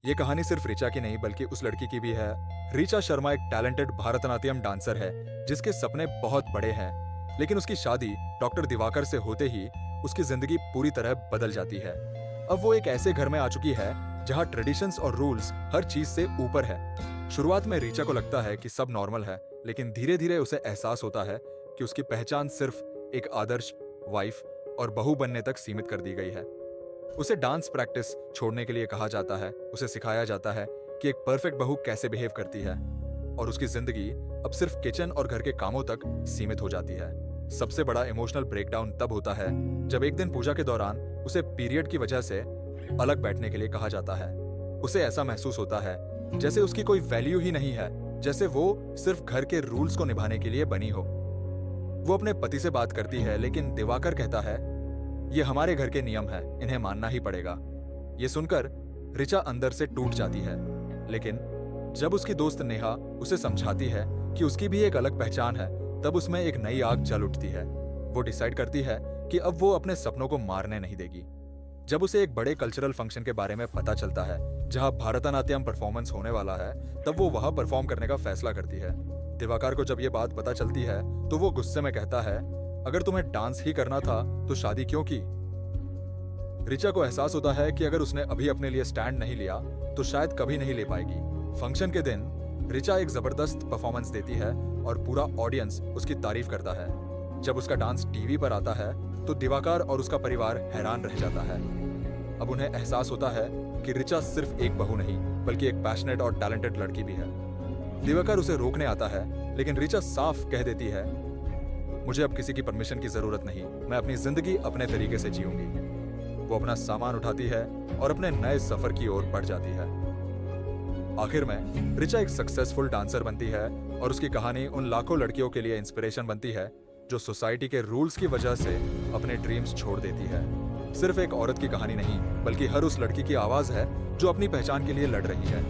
ये कहानी सिर्फ ऋचा की नहीं बल्कि उस लड़की की भी है। ऋचा शर्मा एक टैलेंटेड भरतनाट्यम डांसर है जिसके सपने बहुत बड़े हैं, लेकिन उसकी शादी डॉक्टर दिवाकर से होते ही उसकी जिंदगी पूरी तरह बदल जाती है। अब वो एक ऐसे घर में आ चुकी है जहाँ ट्रेडिशंस और रूल्स हर चीज से ऊपर है। शुरुआत में ऋचा को लगता है कि सब नॉर्मल है, लेकिन धीरे धीरे उसे एहसास होता है कि उसकी पहचान सिर्फ एक आदर्श वाइफ और बहू बनने तक सीमित कर दी गई है। उसे डांस प्रैक्टिस छोड़ने के लिए कहा जाता है। उसे सिखाया जाता है कि एक परफेक्ट बहू कैसे बिहेव करती है, और उसकी जिंदगी अब सिर्फ किचन और घर के कामों तक सीमित हो जाती है। सबसे बड़ा इमोशनल ब्रेकडाउन तब होता है जब एक दिन पूजा के दौरान उसे पीरियड की वजह से अलग बैठने के लिए कहा जाता है। उसे ऐसा महसूस होता है जैसे उसकी कोई वैल्यू ही नहीं है, जैसे वो सिर्फ घर के रूल्स को निभाने के लिए बनी हो। वो अपने पति से बात करती है, लेकिन दिवाकर कहता है ये हमारे घर के नियम है, इन्हें मानना ही पड़ेगा। ये सुनकर ऋचा अंदर से टूट जाती है, लेकिन जब उसकी दोस्त नेहा उसे समझाती है कि उसकी भी एक अलग पहचान है, तब उसमें एक नई आग जल उठती है। वो डिसाइड करती है कि अब वो अपने सपनों को मारने नहीं देगी। जब उसे एक बड़े कल्चरल फंक्शन के बारे में पता चलता है जहां भरतनाट्यम परफॉर्मेंस होने वाला है, तब वो वहां परफॉर्म करने का फैसला करती है। दिवाकर को जब ये बात पता चलती है तो वो गुस्से में कहता है अगर तुम्हें डांस ही करना था तो शादी क्यों की। ऋचा को एहसास होता है कि अगर उसने अभी अपने लिए स्टैंड नहीं लिया तो शायद कभी नहीं ले पाएगी। फंक्शन के दिन ऋचा एक जबरदस्त परफॉर्मेंस देती है और पूरा ऑडियंस उसकी तारीफ करता है। जब उसका डांस टीवी पर आता है तो दिवाकर और उसका परिवार हैरान रह जाता है। अब उन्हें एहसास होता है कि ऋचा सिर्फ एक बहू नहीं बल्कि एक पैशनेट और टैलेंटेड लड़की भी है। दिवाकर उसे रोकने आता है, लेकिन ऋचा साफ कह देती है मुझे अब किसी की परमिशन की जरूरत नहीं, मैं अपनी जिंदगी अपने तरीके से जीऊंगी। वो अपना सामान उठाती है और अपने नए सफर की ओर बढ़ जाती है। आखिर में ऋचा एक सक्सेसफुल डांसर बनती है और उसकी कहानी उन लाखों लड़कियों के लिए इंस्पिरेशन बनती है जो सोसाइटी के रूल्स की वजह से अपने ड्रीम्स छोड़ देती है। सिर्फ एक औरत की कहानी नहीं बल्कि हर उस लड़की की आवाज है जो अपनी पहचान के लिए लड़ रही है।